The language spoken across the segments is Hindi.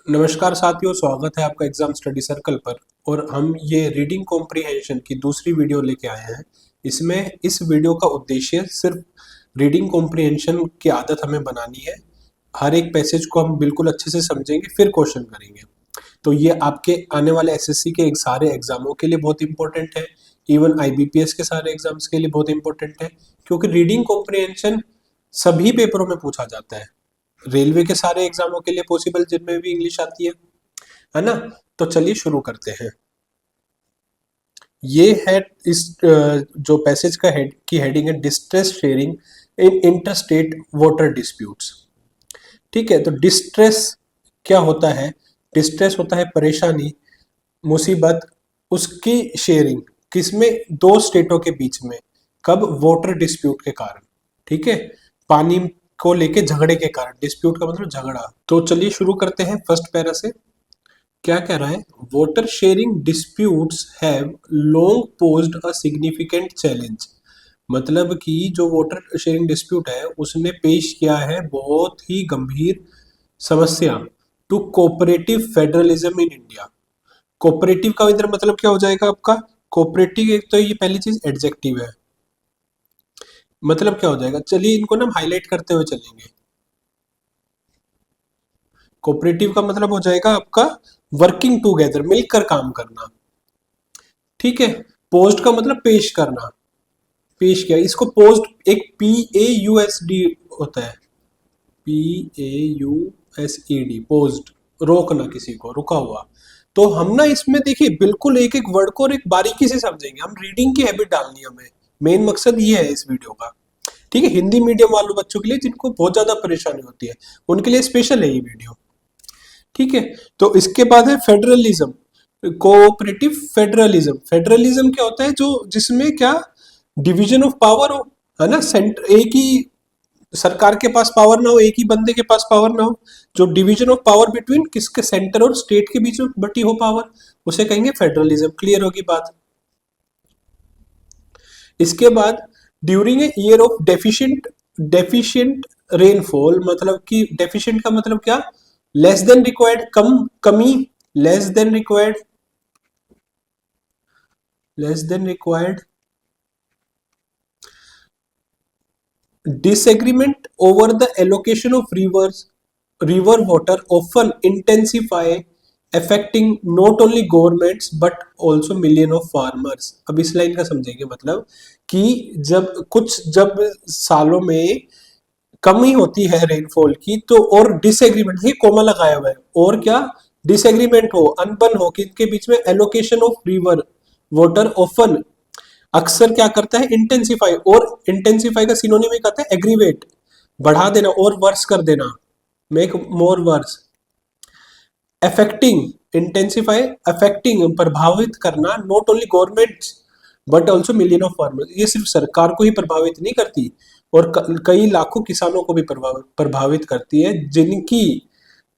नमस्कार साथियों, स्वागत है आपका एग्जाम स्टडी सर्कल पर। और हम ये रीडिंग कॉम्प्रिहेंशन की दूसरी वीडियो लेके आए हैं। इसमें इस वीडियो का उद्देश्य सिर्फ रीडिंग कॉम्प्रिहेंशन की आदत हमें बनानी है। हर एक पैसेज को हम बिल्कुल अच्छे से समझेंगे, फिर क्वेश्चन करेंगे। तो ये आपके आने वाले एसएससी के सारे एग्जामों के लिए बहुत इंपॉर्टेंट है। इवन आईबीपीएस के सारे एग्जाम्स के लिए बहुत इंपॉर्टेंट है, क्योंकि रीडिंग कॉम्प्रिहेंशन सभी पेपरों में पूछा जाता है। रेलवे के सारे एग्जामों के लिए पॉसिबल, जिनमें भी इंग्लिश आती है ना। तो चलिए शुरू करते हैं। ये है इस जो पैसेज का हेड की हेडिंग है, डिस्ट्रेस शेयरिंग इन इंटरस्टेट वाटर डिस्प्यूट्स। ठीक है, तो डिस्ट्रेस क्या होता है? डिस्ट्रेस होता है परेशानी, मुसीबत, उसकी शेयरिंग किसमें? दो स्टेटों के बीच में। कब? वाटर डिस्प्यूट के कारण। ठीक है, पानी को लेके झगड़े के कारण। डिस्प्यूट का मतलब झगड़ा। तो चलिए शुरू करते हैं फर्स्ट पैरा से। क्या कह रहा है? Water sharing disputes have long posed a significant challenge. मतलब कि जो वाटर शेयरिंग डिस्प्यूट है उसने पेश किया है बहुत ही गंभीर समस्या to cooperative federalism in India. Cooperative का इधर मतलब क्या हो जाएगा आपका? कोऑपरेटिव, एक तो ये पहली चीज एडजेक्टिव है। मतलब क्या हो जाएगा? चलिए इनको ना हम हाईलाइट करते हुए चलेंगे। कोऑपरेटिव का मतलब हो जाएगा आपका वर्किंग टुगेदर, मिलकर काम करना। ठीक है। पोस्ट का मतलब पेश करना, पेश किया। इसको पोस्ट एक PAUSD होता है, PAUSED, पोस्ट, रोकना, किसी को रुका हुआ। तो हम ना इसमें देखिए बिल्कुल एक एक वर्ड को और एक बारीकी से समझेंगे। हम रीडिंग की हैबिट डालनी है हमें, मेन मकसद ये है इस वीडियो का। ठीक है, हिंदी मीडियम वालों बच्चों के लिए जिनको बहुत ज्यादा परेशानी होती है उनके लिए स्पेशल है ये वीडियो। ठीक है, तो इसके बाद है फेडरलिज्म, कोऑपरेटिव फेडरलिज्म। फेडरलिज्म क्या होता है? जो जिसमें क्या, डिवीजन ऑफ पावर हो, है ना। सेंटर, एक ही सरकार के पास पावर ना हो, एक ही बंदे के पास पावर ना हो। जो डिवीजन ऑफ पावर बिटवीन किसके, सेंटर और स्टेट के बीच में बटी हो पावर, उसे कहेंगे फेडरलिज्म। क्लियर होगी बात? इसके बाद during a year of deficient deficient rainfall. मतलब कि डेफिशिएंट का मतलब क्या? लेस देन रिक्वायर्ड, कम, कमी, less than required, less than required. Disagreement over the allocation of river water often intensify, affecting not only governments but also million of farmers। अब इस लाइन का समझेंगे, मतलब कि जब सालों में कमी होती है रेनफॉल की, तो और डिसएग्रीमेंट, ये कोमा लगाया हुआ है, और क्या, डिसएग्रीमेंट हो, अनबन हो किनके बीच में? Allocation of river water often, अक्सर क्या करता है? इंटेंसिफाई। और इंटेंसिफाई का सिनोनिम एक आता है एग्रीवेट, बढ़ा देना और वर्स कर देना, make more verse. Affecting, intensify, affecting, प्रभावित करना, not only government but also million of farmers. ये सिर्फ सरकार को ही प्रभावित नहीं करती, और कई लाखों किसानों को भी प्रभावित करती है, जिनकी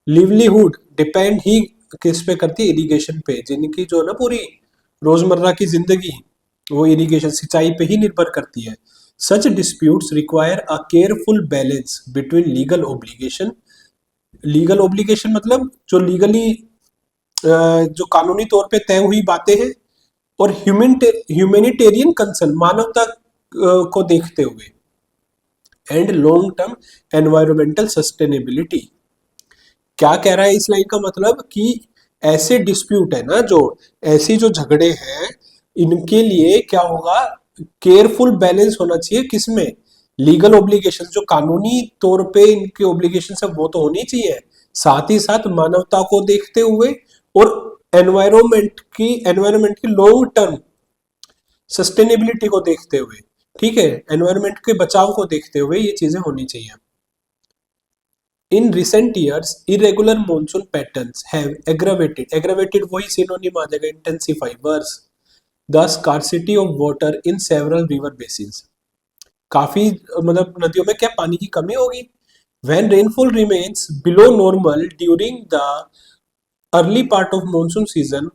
लिवलीहुड डिपेंड ही किस पे करती है? इरिगेशन पे। जिनकी जो ना पूरी रोजमर्रा की जिंदगी वो इरिगेशन, सिंचाई पे ही निर्भर करती है। Such disputes require a careful balance between legal obligation. Legal obligation मतलब जो लीगली, जो कानूनी तौर पे तय हुई बातें हैं, और ह्यूमैनिटेरियन कंसर्न, मानवता को देखते हुए, and long term environmental sustainability. क्या कह रहा है इस लाइन का मतलब? कि ऐसे डिस्प्यूट है ना, जो ऐसी जो झगड़े हैं, इनके लिए क्या होगा? केयरफुल बैलेंस होना चाहिए, किसमें? लीगल ओब्लिगेशन, जो कानूनी तौर पे इनके ओब्लिगेशन है वो तो होनी चाहिए, साथ ही साथ मानवता को देखते हुए, और एनवायरमेंट की लॉन्ग टर्म सस्टेनेबिलिटी को देखते हुए। ठीक है, एनवायरमेंट के बचाव को देखते हुए ये चीजें होनी चाहिए। In recent years, irregular monsoon patterns have aggravated वही सिनोनिम आ जाएगा, intensify, worse, the scarcity of water in several river basins। काफी मतलब नदियों में क्या पानी की कमी होगी? When rainfall remains below normal during the early part of monsoon season,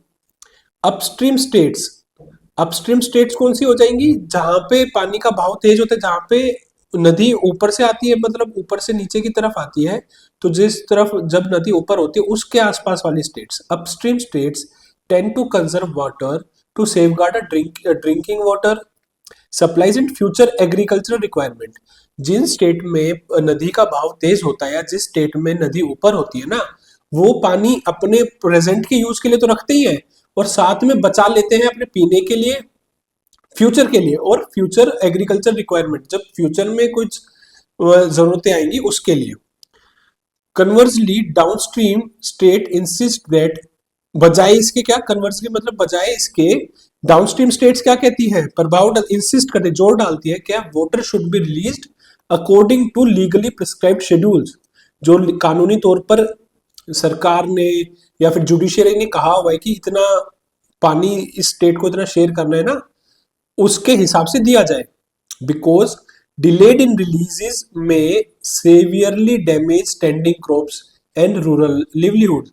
upstream states, upstream states कौन सी हो जाएंगी? जहां पे पानी का बहाव तेज होता है, जहां पे नदी ऊपर से आती है, मतलब ऊपर से नीचे की तरफ आती है, तो जिस तरफ जब नदी ऊपर होती है उसके आसपास वाली states, upstream states tend to conserve water to safeguard drinking water supplies and future agricultural requirement. जिन स्टेट में नदी का बहाव तेज होता है या जिस स्टेट में नदी ऊपर होती है ना, वो पानी अपने प्रेजेंट के यूज के लिए तो रखते ही है, और साथ में बचा लेते हैं अपने पीने के लिए, फ्यूचर के लिए, और फ्यूचर एग्रीकल्चर रिक्वायरमेंट, जब फ्यूचर में कुछ जरूरतें आएंगी उसके लिए। Conversely downstream state insist that, बजाय इसके क्या, कन्वर्सली मतलब बजाय इसके डाउनस्ट्रीम स्टेट्स क्या कहती है, प्रभाव इंसिस्ट करते, जोर डालती है क्या, water should be released according to legally prescribed schedules. जो कानूनी तौर पर सरकार ने या फिर जुडिशियरी ने कहा हुआ है कि इतना पानी इस स्टेट को इतना शेयर करना है ना, उसके हिसाब से दिया जाए। बिकॉज डिलेड इन रिलीजेस में severely damage standing crops and rural livelihood.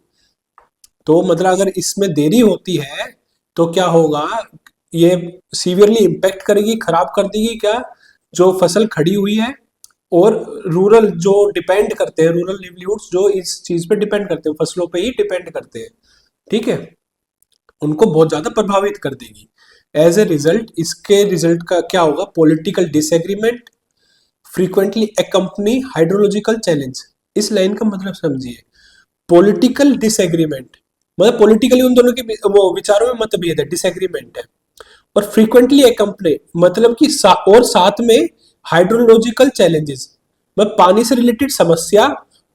तो मतलब अगर इसमें देरी होती है तो क्या होगा, ये सीवियरली इम्पैक्ट करेगी, खराब कर देगी क्या, जो फसल खड़ी हुई है, और रूरल जो डिपेंड करते हैं, रूरल लिवलीहुड्स जो इस चीज पे डिपेंड करते हैं, फसलों पे ही डिपेंड करते हैं, ठीक है, उनको बहुत ज्यादा प्रभावित कर देगी। एज ए रिजल्ट, इसके रिजल्ट का क्या होगा, political disagreement frequently accompany hydrological challenge. इस लाइन का मतलब समझिए, पॉलिटिकल डिसएग्रीमेंट मतलब पॉलिटिकली उन दोनों के वो विचारों में मतभेद है, डिसएग्रीमेंट है, और फ्रीक्वेंटली एक्कम्पनी मतलब कि और साथ में हाइड्रोलॉजिकल चैलेंजेस मतलब पानी से रिलेटेड समस्या,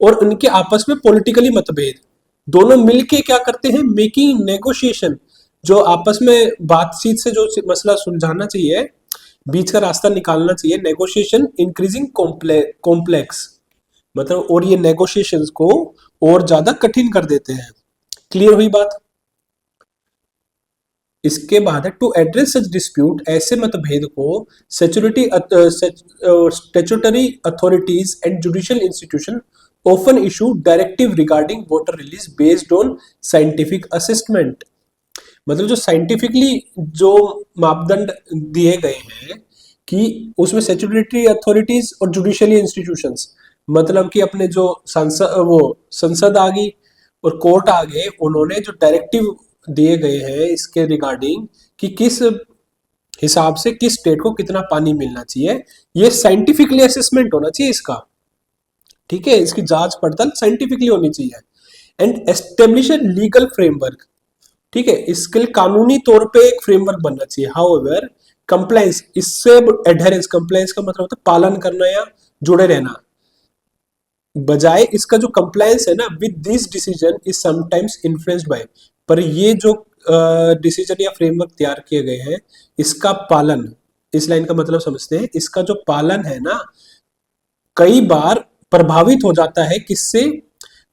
और उनके आपस में पॉलिटिकली मतभेद, दोनों मिलके क्या करते हैं, मेकिंग नेगोशिएशन, जो आपस में बातचीत से जो मसला सुलझाना चाहिए, बीच का रास्ता निकालना चाहिए, नेगोशिएशन इंक्रीजिंग कॉम्प्लेक्स मतलब, और ये नेगोशिएशंस को और ज्यादा कठिन कर देते हैं। क्लियर हुई बात। इसके बाद है टू एड्रेस सच डिस्प्यूट, ऐसे मतभेद को statutory authorities and judicial institution often issue directive regarding water release based on scientific assessment. मतलब जो साइंटिफिकली जो मापदंड दिए गए हैं कि उसमें स्टैट्यूटरी अथॉरिटीज और जुडिशियल इंस्टीट्यूशंस, मतलब कि अपने जो संसद आ गई और कोर्ट आ गए, उन्होंने जो डायरेक्टिव दिए गए हैं इसके रिगार्डिंग कि किस हिसाब से किस स्टेट को कितना पानी मिलना चाहिए, ये साइंटिफिकली असेसमेंट होना चाहिए इसका, ठीक है, इसकी जांच पड़ताल साइंटिफिकली होनी चाहिए। And establish a legal framework, ठीक है, इसके लिए कानूनी तौर पे एक फ्रेमवर्क बनना चाहिए। हाउएवर कंप्लायंस, इससे एडहेरेंस, कंप्लायंस का मतलब होता है पालन करना या जुड़े रहना, बजाय इसका जो कंप्लायंस है ना with this decision is sometimes influenced bye, पर ये जो डिसीजन या फ्रेमवर्क तैयार किए गए हैं इसका पालन, इस लाइन का मतलब समझते हैं, इसका जो पालन है ना कई बार प्रभावित हो जाता है, किससे,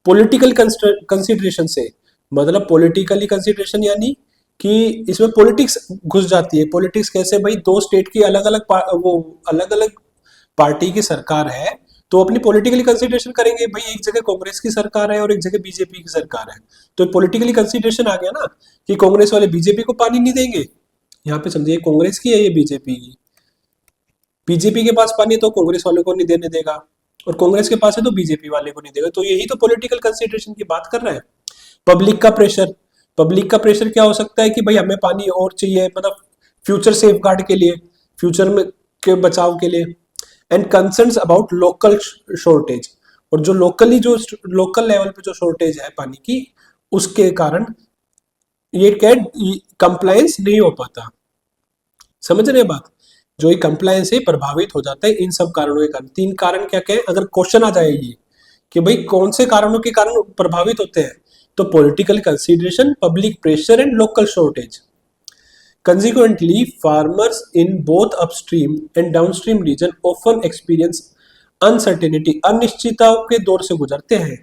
पॉलिटिकल कंसिडरेशन से, मतलब पॉलिटिकली कंसिडरेशन यानी कि इसमें पॉलिटिक्स घुस जाती है। पॉलिटिक्स कैसे भाई, दो स्टेट की अलग अलग वो अलग अलग पार्टी की सरकार है, तो अपनी पॉलिटिकली कंसिडरेशन करेंगे भाई, एक जगह कांग्रेस की सरकार है और एक जगह बीजेपी की सरकार है, तो पॉलिटिकली कंसिडरेशन आ गया ना कि कांग्रेस वाले बीजेपी को पानी नहीं देंगे, यहाँ पे समझिए कांग्रेस की है ये बीजेपी की, बीजेपी के पास पानी है तो कांग्रेस वाले को नहीं देने देगा, और कांग्रेस के पास है तो बीजेपी वाले को नहीं देगा, तो यही तो पॉलिटिकल कंसिडरेशन की बात कर रहा है। पब्लिक का प्रेशर, पब्लिक का प्रेशर क्या हो सकता है कि भाई हमें पानी और चाहिए, मतलब फ्यूचर सेफ गार्ड के लिए, फ्यूचर में के बचाव के लिए। And concerns about local shortage, और जो लोकल लेवल पे जो शॉर्टेज है पानी की, उसके कारण ये क्या कंप्लायंस नहीं हो पाता। समझ रहे बात, जो ये कंप्लायंस है प्रभावित हो जाता है इन सब कारणों के कारण। तीन कारण क्या क्या है, अगर क्वेश्चन आ जाए ये कि भाई कौन से कारणों के कारण प्रभावित होते हैं, तो political consideration, public pressure and local shortage. Consequently, farmers in both upstream and downstream region often experience uncertainty, अनिश्चितताओं के दौर से गुजरते हैं।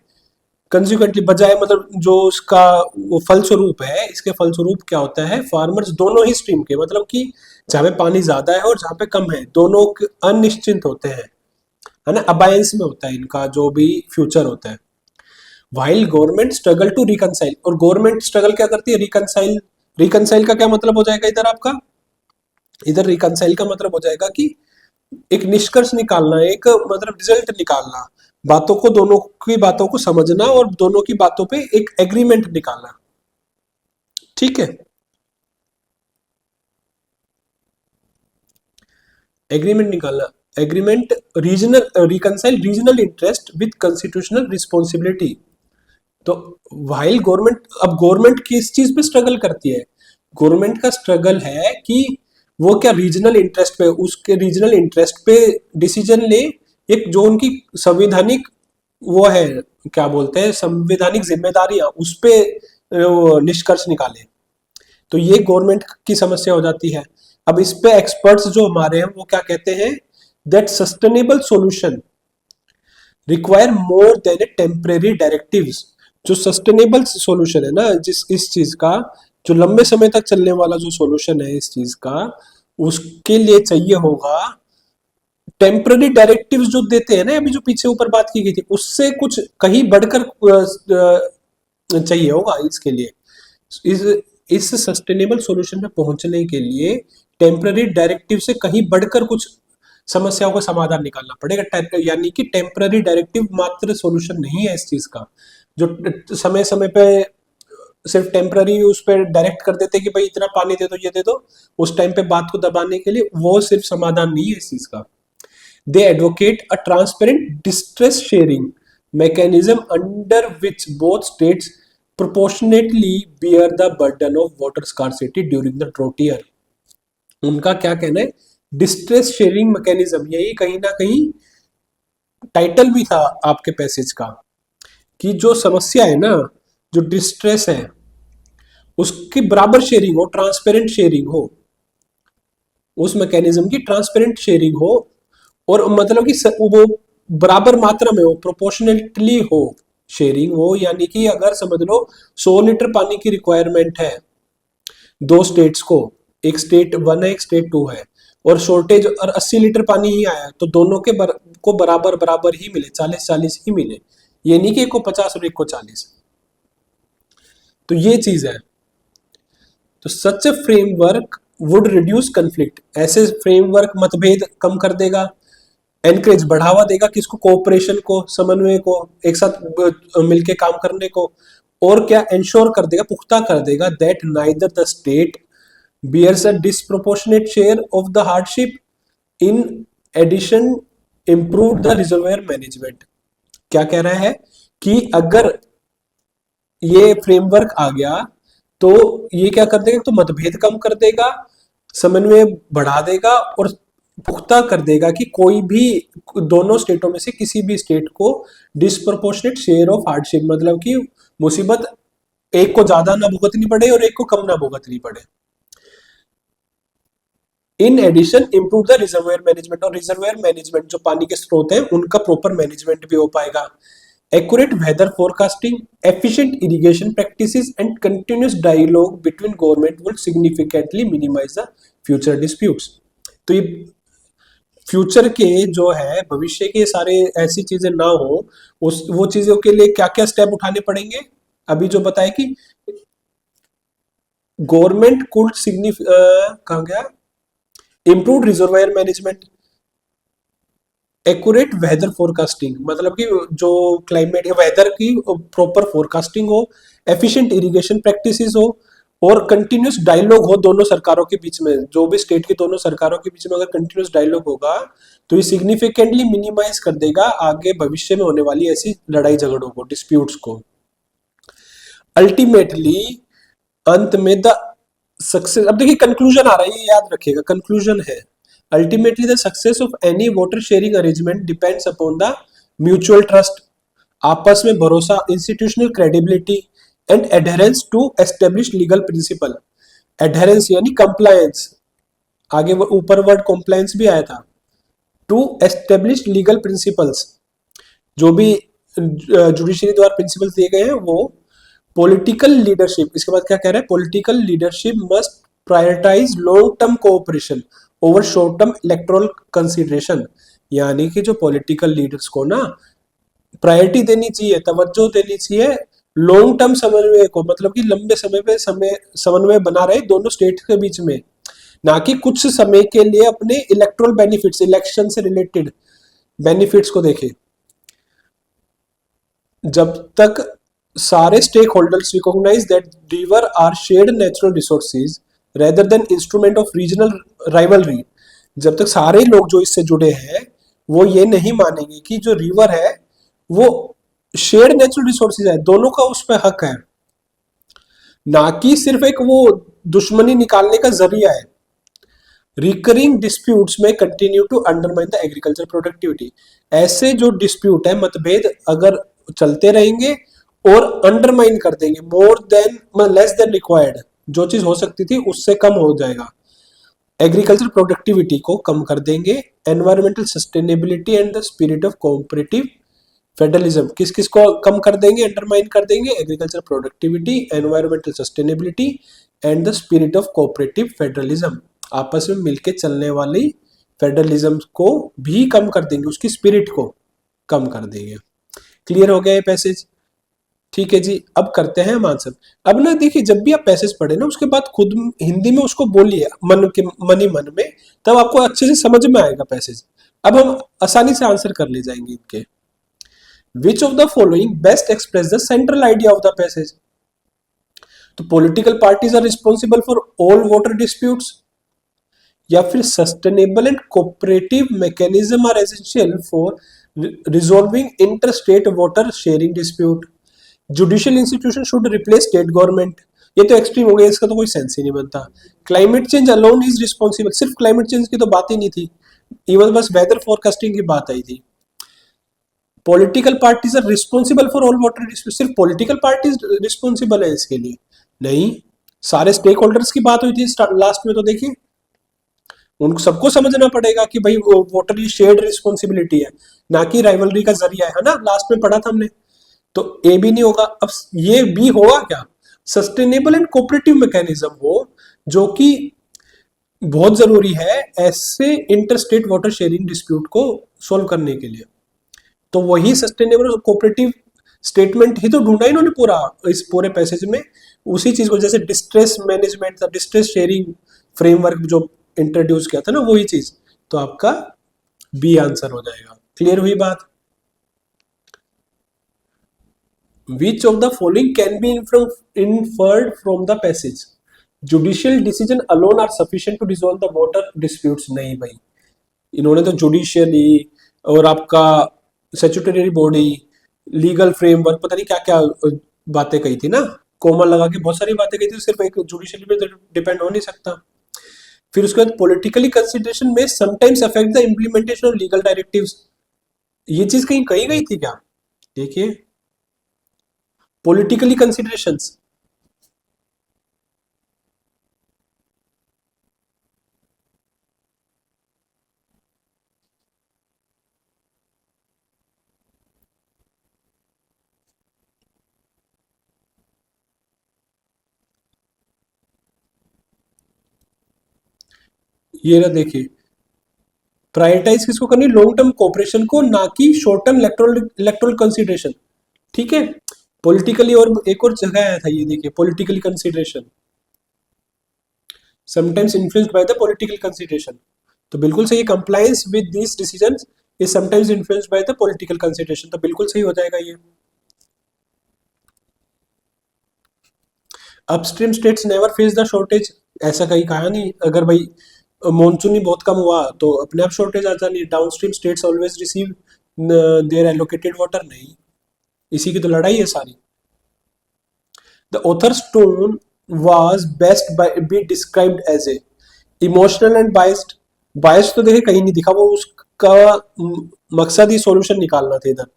Consequently बजाय मतलब जो उसका वो फलस्वरूप है, इसके फलस्वरूप क्या होता है, फार्मर्स दोनों ही स्ट्रीम के, मतलब कि जहाँ पे पानी ज्यादा है और जहाँ पे कम है, दोनों अनिश्चित होते हैं, है ना, अबायंस में होता है इनका जो भी फ्यूचर होता है। While government struggle to reconcile, और गवर्नमेंट स्ट्रगल क्या करती है, रिकनसाइल। रिकनसाइल का क्या मतलब हो जाएगा इधर आपका, इधर रिकनसाइल का मतलब हो जाएगा कि एक निष्कर्ष निकालना, एक मतलब रिजल्ट निकालना, बातों को, दोनों की बातों को समझना और दोनों की बातों पे एक एग्रीमेंट निकालना। ठीक है, एग्रीमेंट निकालना। Agreement regional reconcile regional interest with constitutional responsibility. तो वाइल गवर्नमेंट, अब गवर्नमेंट किस चीज पे स्ट्रगल करती है? गवर्नमेंट का स्ट्रगल है कि वो क्या रीजनल इंटरेस्ट पे, उसके रीजनल इंटरेस्ट पे डिसीजन ले, एक जो उनकी संवैधानिक वो है, क्या बोलते हैं, संवैधानिक जिम्मेदारियां, उस पे निष्कर्ष निकाले। तो ये गवर्नमेंट की समस्या हो जाती है। अब इस पे एक्सपर्ट्स जो हमारे हैं वो क्या कहते हैं, that sustainable solution require more than A temporary directives. जो सस्टेनेबल सॉल्यूशन है ना, जिस इस चीज का, जो लंबे समय तक चलने वाला जो सॉल्यूशन है इस चीज का, उसके लिए चाहिए होगा टेम्पररी डायरेक्टिव्स जो देते हैं ना, अभी जो पीछे ऊपर बात की गई थी, उससे कुछ कहीं बढ़कर चाहिए होगा इसके लिए। इस इस सस्टेनेबल सॉल्यूशन पे पहुंचने के लिए टेम्पररी डायरेक्टिव से कहीं बढ़कर कुछ समस्याओं का समाधान निकालना पड़ेगा। यानी कि टेम्पररी डायरेक्टिव मात्र सॉल्यूशन नहीं है इस चीज का, जो समय समय पे सिर्फ टेम्पररी उस पर डायरेक्ट कर देते कि भाई इतना पानी दे दो, ये दे दो, उस टाइम पे बात को दबाने के लिए, वो सिर्फ समाधान नहीं है इस चीज का। They advocate a transparent distress sharing mechanism under which both states proportionately bear the burden of water scarcity during the drought year। उनका क्या कहना है, डिस्ट्रेस शेयरिंग मैकेनिज्म, यही कहीं ना कहीं टाइटल भी था आपके पैसेज का, कि जो समस्या है ना, जो डिस्ट्रेस है, उसकी बराबर शेयरिंग हो, ट्रांसपेरेंट शेयरिंग हो, उस मैकेनिज्म की ट्रांसपेरेंट शेयरिंग हो, और मतलब कि वो बराबर मात्रा में हो, प्रोपोर्शनेटली हो शेयरिंग हो। यानी कि अगर समझ लो 100 लीटर पानी की रिक्वायरमेंट है दो स्टेट्स को, एक स्टेट 1 है एक स्टेट 2 है, और शॉर्टेज और 80 लीटर पानी ही आया, तो दोनों के को बराबर बराबर ही मिले, 40-40 ही मिले, ये नहीं कि एक को 50 और एक को 40। तो ये चीज है। तो सच फ्रेमवर्क वुड रिड्यूस कंफ्लिक्ट, ऐसे फ्रेमवर्क मतभेद कम कर देगा, एनकरेज बढ़ावा देगा किसको, कोऑपरेशन को, समन्वय को, एक साथ मिलके काम करने को, और क्या इंश्योर कर देगा, पुख्ता कर देगा, that neither the state bears a disproportionate share of the hardship, in addition improve the reservoir management. क्या कह रहा है कि अगर ये फ्रेमवर्क आ गया तो ये क्या कर देगा, तो मतभेद कम कर देगा, समन्वय बढ़ा देगा, और पुख्ता कर देगा कि कोई भी दोनों स्टेटों में से किसी भी स्टेट को डिस्प्रोपोर्शनेट शेयर ऑफ हार्डशिप, मतलब कि मुसीबत एक को ज्यादा ना भुगतनी पड़े और एक को कम ना भुगतनी पड़े। In addition improve the reservoir management, और रिजर्वेयर मैनेजमेंट जो पानी के स्रोत हैं उनका प्रॉपर मैनेजमेंट भी हो पाएगा। Accurate weather forecasting, efficient irrigation practices and continuous dialogue between government will significantly minimize the future disputes। तो ये फ्यूचर के जो है, भविष्य के सारे ऐसी चीजें ना हो, उस वो चीजों के लिए क्या क्या स्टेप उठाने पड़ेंगे, अभी जो बताया कि गवर्नमेंट कुड कहा गया, improve reservoir management, accurate weather forecasting, मतलब कि जो क्लाइमेट वेदर की प्रॉपर फोरकास्टिंग हो, एफिशिएंट इरिगेशन प्रैक्टिसेस हो, और कंटिन्यूस डायलॉग हो दोनों सरकारों के बीच में, जो भी स्टेट की दोनों सरकारों के बीच में अगर कंटिन्यूस डायलॉग होगा तो ये सिग्निफिकेंटली मिनिमाइज कर देगा आगे भविष्य में होने वाली ऐसी लड़ाई झगड़ों को, डिस्प्यूट्स को। अल्टीमेटली अंत में द सक्सेस, अब देखिए कंक्लूजन आ रहा है, ये याद रखिएगा, कंक्लूजन है, ultimately the success of any water sharing arrangement depends upon the mutual trust, आपस में भरोसा, institutional credibility and adherence to establish legal principle. Adherence यानी कंप्लायंस, आगे वो ऊपर वर्ड कंप्लायंस भी आया था, टू एस्टेब्लिश लीगल प्रिंसिपल्स, जो भी जुडिशरी द्वारा प्रिंसिपल्स दिए गए हैं वो। पॉलिटिकल लीडरशिप, इसके बाद क्या कह रहा है, political leadership must prioritise long term cooperation over short term electoral consideration. यानी कि जो पॉलिटिकल लीडर्स को ना प्रायोरिटी देनी चाहिए, तवज्जो देनी चाहिए लॉन्ग टर्म समन्वय को, मतलब कि लंबे समय पे समन्वय बना रहे दोनों स्टेट के बीच में, ना कि कुछ समय के लिए अपने इलेक्टोरल बेनिफिट्स, इलेक्शन से रिलेटेड बेनिफिट्स को देखे। जब तक सारे stakeholders recognise that river are shared natural resources rather than instrument of regional rivalry, जब तक सारे लोग जो इससे जुड़े हैं वो ये नहीं मानेंगे कि जो रिवर है वो शेयर्ड नेचुरल रिसोर्सेज है, दोनों का उस पर हक है, ना कि सिर्फ एक वो दुश्मनी निकालने का जरिया है। रिकरिंग डिस्प्यूट्स में continue to undermine the agriculture productivity, ऐसे जो डिस्प्यूट है, मतभेद अगर चलते रहेंगे और अंडरमाइन कर देंगे, more than less than required, जो चीज हो सकती थी उससे कम हो जाएगा, एग्रीकल्चर प्रोडक्टिविटी को कम कर देंगे, environmental sustainability and the spirit of cooperative federalism, किस किस को कम कर देंगे, अंडरमाइन कर देंगे, agriculture productivity, environmental sustainability and the spirit of cooperative federalism, आपस में मिलके चलने वाली फेडरलिज्म को भी कम कर देंगे, उसकी स्पिरिट को कम कर देंगे। क्लियर हो गया ये पैसेज? ठीक है जी, अब करते हैं हम आंसर। अब ना देखिए, जब भी आप पैसेज पढ़े ना उसके बाद खुद हिंदी में उसको बोलिए मन के मनी मन में, तब आपको अच्छे से समझ में आएगा पैसेज। अब हम आसानी से आंसर कर ले जाएंगे इनके। Which of the following best express the central idea of the passage? तो political parties are responsible for all water disputes, या फिर sustainable and cooperative mechanism are essential for resolving inter state water sharing dispute, judicial institution should replace state government, ये तो एक्सट्रीम हो गया, इसका तो कोई सेंस ही नहीं बनता। Climate change alone is responsible, सिर्फ क्लाइमेट चेंज की तो बात ही नहीं थी, इवन बस वेदर फोरकास्टिंग की बात आई थी। Political parties are responsible for all water dispute, सिर्फ पॉलिटिकल पार्टीज रिस्पॉन्सिबल है इसके लिए? नहीं, सारे स्टेक होल्डर्स की बात हुई थी लास्ट में, तो देखिए उनको सबको समझना पड़ेगा कि भाई वाटर की शेयर्ड रिस्पॉन्सिबिलिटी है, ना कि राइवलरी का जरिया है ना, लास्ट में पढ़ा था हमने। तो ए भी नहीं होगा। अब ये बी होगा क्या? सस्टेनेबल एंड कोऑपरेटिव मैकेनिज्म हो, जो कि बहुत जरूरी है ऐसे inter state water sharing dispute को सोल्व करने के लिए। तो वही सस्टेनेबल और कोऑपरेटिव स्टेटमेंट ही तो ढूंढा इन्होंने पूरा इस पूरे पैसेज में, उसी चीज को, जैसे डिस्ट्रेस मैनेजमेंट था, डिस्ट्रेस शेयरिंग फ्रेमवर्क जो इंट्रोड्यूस किया था ना, वही चीज। तो आपका बी आंसर हो जाएगा। क्लियर हुई बात? Which of the following can be inferred from the passage? Judicial decision alone are sufficient to resolve the water disputes? नहीं भाई, इन्होंने तो जुडिशियली और आपका स्टैट्यूटरी बॉडी, लीगल फ्रेमवर्क, पता नहीं क्या क्या बातें कही थी ना, कोमा लगा के बहुत सारी बातें कही थी, सिर्फ एक जुडिशियली पे डिपेंड हो नहीं सकता। फिर उसके बाद पॉलिटिकली कंसिडरेशन में sometimes affect the implementation of legal directives, ये चीज कहीं कही गई थी क्या? देखिए, पॉलिटिकली कंसिडरेशंस, ये ना देखिए, प्रायोरिटाइज किसको करनी? लॉन्ग टर्म कोऑपरेशन को, ना कि शॉर्ट टर्म इलेक्टोरल कंसिडरेशन। ठीक है, पॉलिटिकली, और एक और जगह आया था ये देखिए, politically consideration sometimes influenced by the political consideration, तो बिल्कुल सही। Compliance with these decisions is sometimes influenced by the political consideration, तो बिल्कुल सही हो जाएगा ये। Upstream states never face the shortage, ऐसा कहीं कहा नहीं। अगर भाई मॉनसून ही बहुत कम हुआ तो अपने आप शॉर्टेज आ जानी है। Downstream states always receive their allocated water, नहीं, इसी की तो लड़ाई है सारी। The author's tone was best be described as a emotional and biased, biased तो देखे कहीं नहीं दिखा, वो उसका मकसद ही सॉल्यूशन निकालना था इधर,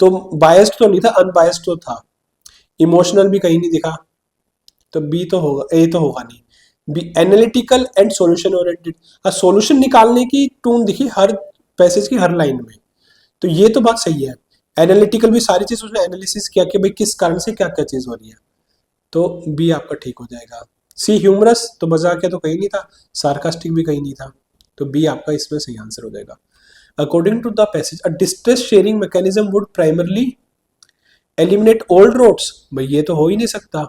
तो बायस्ड तो नहीं था, अनबायस्ड तो था। इमोशनल भी कहीं नहीं दिखा, तो बी तो होगा, ए तो होगा नहीं। B analytical and solution oriented, solution निकालने की टून दिखी हर पैसेज की हर लाइन में, तो ये तो बात सही है। एनालिटिकल भी सारी चीज उसने एनालिसिस किया कि भाई किस कारण से क्या क्या चीज हो रही है, तो बी आपका ठीक हो जाएगा। सी ह्यूमरस, तो मजाक तो कहीं नहीं था, सार्कास्टिक भी कहीं नहीं था, तो बी आपका इसमें सही आंसर हो जाएगा। According to the passage a distress sharing mechanism would primarily eliminate old roads, भाई ये तो हो ही नहीं सकता।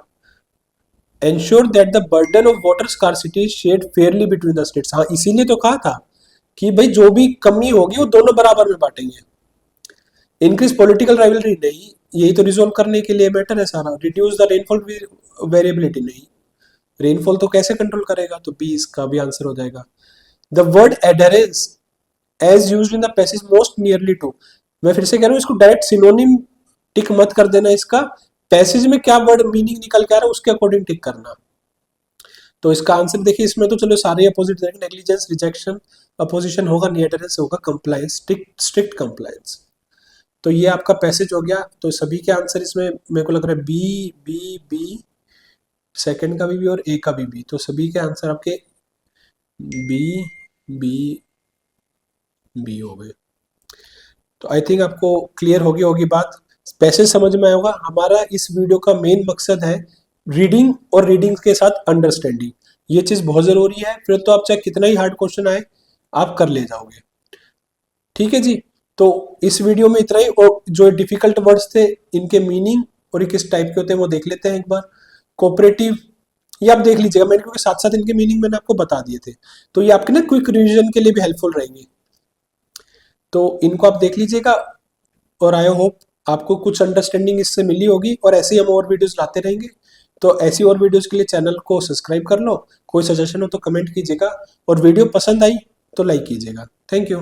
Ensure that the burden of water scarcity is shared fairly between the states. हाँ, इसीलिए तो कहा था कि भाई जो भी कमी होगी वो दोनों बराबर में बांटेंगे। इंक्रीज पॉलिटिकल राइवलरी नहीं, यही तो रिजोल्व करने के लिए मैटर है सारा। रिड्यूस द रेनफॉल वेरिएबिलिटी नहीं, रेनफॉल तो कैसे कंट्रोल करेगा, तो बी इसका भी आंसर हो जाएगा। The word adherence as used in the passage most nearly to, मैं फिर से कह रहा हूँ इसको डायरेक्ट सिनोनिम टिक मत कर देना, इसका पैसेज में क्या वर्ड मीनिंग निकल के आ रहा है उसके अकॉर्डिंग टिक करना। तो इसका आंसर देखिए, इसमें तो चलो सारे अपोजिट जाएंगे, नेग्लिजेंस, रिजेक्शन, अपोजिशन होगा, नहीं एडहेरेंस होगा, कंप्लायंस, स्ट्रिक्ट कंप्लायंस। तो ये आपका पैसेज हो गया। तो सभी के आंसर इसमें मेरे को लग रहा है बी बी बी, सेकंड का भी और ए का भी। तो सभी के आंसर आपके बी बी बी हो गए। तो आई थिंक आपको क्लियर होगी बात, पैसेज समझ में आया होगा। हमारा इस वीडियो का मेन मकसद है रीडिंग और रीडिंग के साथ अंडरस्टैंडिंग, ये चीज बहुत जरूरी है, फिर तो आप चाहे कितना ही हार्ड क्वेश्चन आए आप कर ले जाओगे। ठीक है जी, तो इस वीडियो में इतना ही। और जो डिफिकल्ट वर्ड्स थे इनके मीनिंग और ये किस टाइप के होते हैं वो देख लेते हैं एक बार। कोऑपरेटिव ये आप देख लीजिएगा, मैंने क्योंकि साथ साथ इनके मीनिंग मैंने आपको बता दिए थे, तो ये आपके ना क्विक रिवीजन के लिए भी हेल्पफुल रहेंगे। तो इनको आप देख लीजिएगा और आई होप आपको कुछ अंडरस्टैंडिंग इससे मिली होगी, और ऐसे ही हम और वीडियोस लाते रहेंगे। तो ऐसी और वीडियोस के लिए चैनल को सब्सक्राइब कर लो, कोई सजेशन हो तो कमेंट कीजिएगा, और वीडियो पसंद आई तो लाइक कीजिएगा। Thank you.